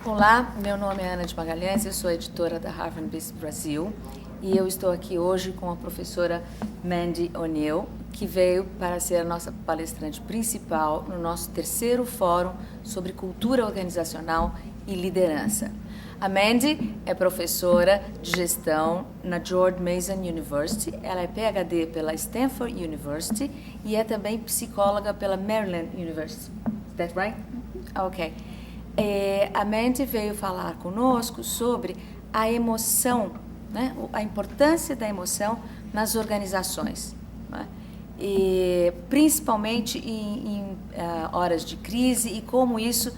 Olá, meu nome é Ana de Magalhães, eu sou editora da Harvard Business Brasil e eu estou aqui hoje com a professora Mandy, que veio para ser a nossa palestrante principal no nosso terceiro fórum sobre cultura organizacional e liderança. A Mandy é professora de gestão na George Mason University, ela é PhD pela Stanford University e é também psicóloga pela Maryland University. Is that right? Ok. A Mandy veio falar conosco sobre a emoção, né? A importância da emoção nas organizações, né? E principalmente em horas de crise e como isso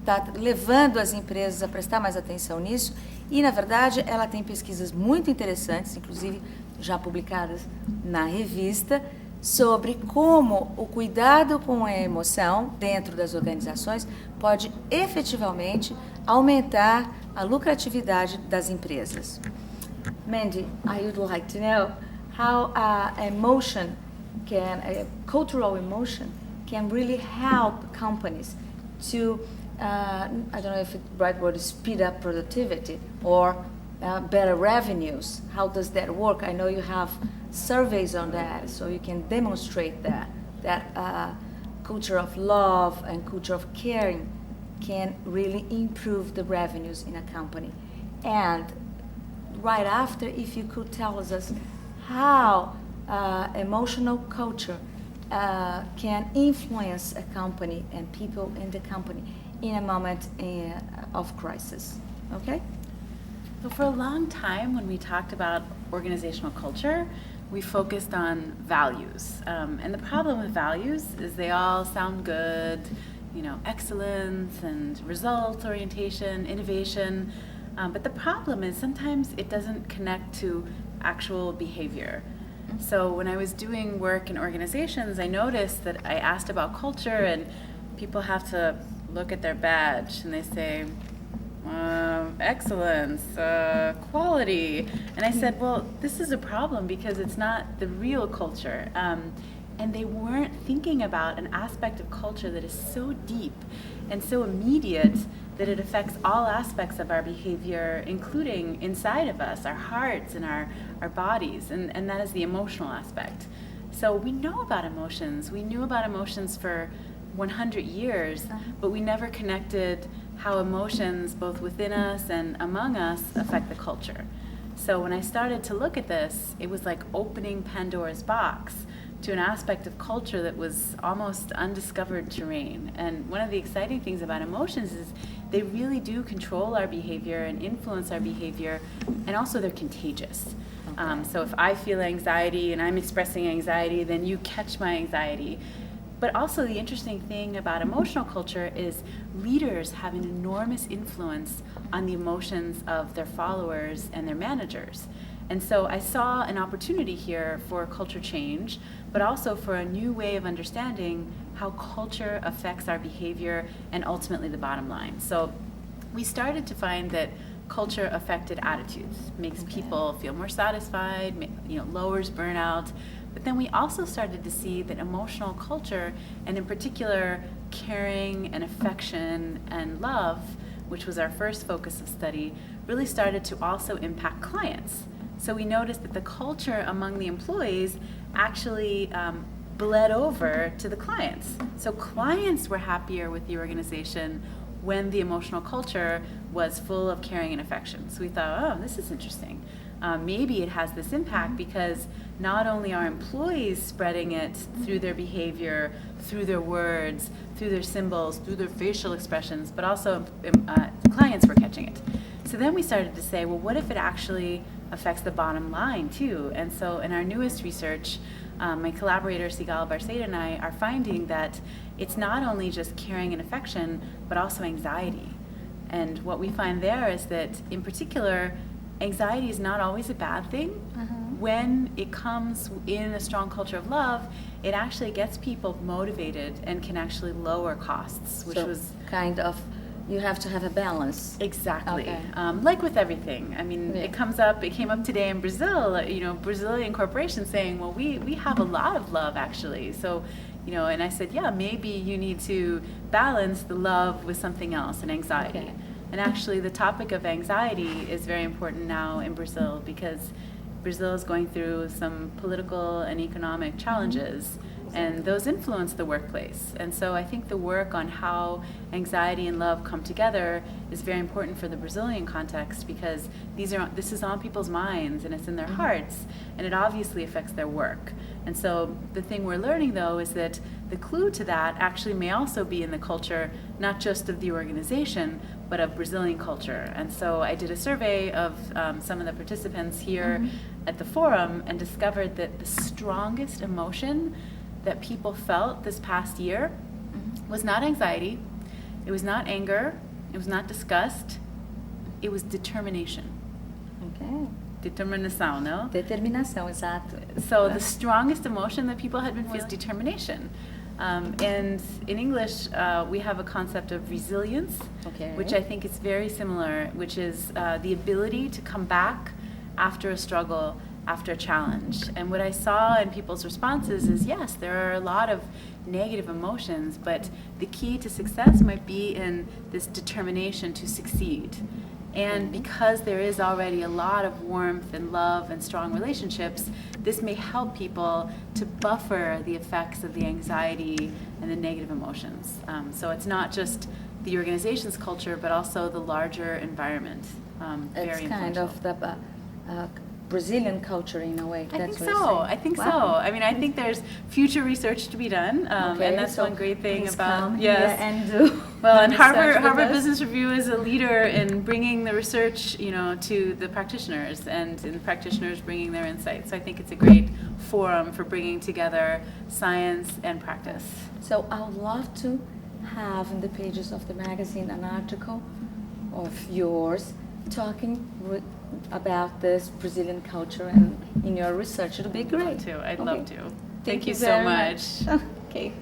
está levando as empresas a prestar mais atenção nisso. E, na verdade, ela tem pesquisas muito interessantes, inclusive já publicadas na revista, sobre como o cuidado com a emoção dentro das organizações pode efetivamente aumentar a lucratividade das empresas. Mandy, I would like to know how cultural emotion can really help companies to, I don't know if the right word is speed up productivity or better revenues. How does that work? I know you have surveys on that, so you can demonstrate that culture of love and culture of caring can really improve the revenues in a company. And right after, if you could tell us how emotional culture can influence a company and people in the company in a moment of crisis. Okay? So for a long time, when we talked about organizational culture, we focused on values. And the problem with values is they all sound good, excellence and result orientation, innovation. But the problem is sometimes it doesn't connect to actual behavior. So when I was doing work in organizations, I noticed that I asked about culture and people have to look at their badge and they say, excellence, quality. And I said, well, this is a problem because it's not the real culture. And they weren't thinking about an aspect of culture that is so deep and so immediate that it affects all aspects of our behavior, including inside of us, our hearts and our bodies, and that is the emotional aspect. So we know about emotions. We knew about emotions for 100 years, but we never connected how emotions, both within us and among us, affect the culture. So when I started to look at this, it was like opening Pandora's box to an aspect of culture that was almost undiscovered terrain. And one of the exciting things about emotions is they really do control our behavior and influence our behavior, and also they're contagious. Okay. So if I feel anxiety and I'm expressing anxiety, then you catch my anxiety. But also the interesting thing about emotional culture is leaders have an enormous influence on the emotions of their followers and their managers. And so I saw an opportunity here for culture change, but also for a new way of understanding how culture affects our behavior and ultimately the bottom line. So we started to find that culture affected attitudes, makes people feel more satisfied, lowers burnout. But then we also started to see that emotional culture, and in particular caring and affection and love, which was our first focus of study, really started to also impact clients. So we noticed that the culture among the employees actually bled over to the clients. So clients were happier with the organization when the emotional culture was full of caring and affection. So we thought, this is interesting. Maybe it has this impact because not only are employees spreading it through their behavior, through their words, through their symbols, through their facial expressions, but also clients were catching it. So then we started to say, well, what if it actually affects the bottom line too? And so in our newest research, my collaborator Sigal Barceda and I are finding that it's not only just caring and affection, but also anxiety. And what we find there is that, in particular, anxiety is not always a bad thing. When it comes in a strong culture of love, it actually gets people motivated and can actually lower costs, which was kind of, you have to have a balance. Exactly. Okay. Like with everything. I mean, it came up today in Brazil, Brazilian corporations saying, well, we have a lot of love actually. So, and I said, maybe you need to balance the love with something else and anxiety. Okay. And actually the topic of anxiety is very important now in Brazil because Brazil is going through some political and economic challenges, and those influence the workplace. And so I think the work on how anxiety and love come together is very important for the Brazilian context because this is on people's minds and it's in their hearts, and it obviously affects their work. And so the thing we're learning though is that the clue to that actually may also be in the culture, not just of the organization, but of Brazilian culture. And so I did a survey of some of the participants here at the Fórum and discovered that the strongest emotion that people felt this past year was not anxiety, it was not anger, it was not disgust, it was determination. Okay. Determinação, no? Determinação, exato. So the strongest emotion that people had been feeling is determination. And in English, we have a concept of resilience, which I think is very similar, which is the ability to come back after a struggle, after a challenge. And what I saw in people's responses is, yes, there are a lot of negative emotions, but the key to success might be in this determination to succeed. And because there is already a lot of warmth and love and strong relationships, this may help people to buffer the effects of the anxiety and the negative emotions. So it's not just the organization's culture, but also the larger environment. It's kind of the Brazilian culture in a way. I think so. I mean, I think there's future research to be done, and that's one great thing about and do well, and Harvard Business Review is a leader in bringing the research, to the practitioners, and in practitioners bringing their insights. So I think it's a great forum for bringing together science and practice. So I would love to have in the pages of the magazine an article of yours talking about this Brazilian culture and in your research. It'll be great. I'd love to. Thank you so much. Okay.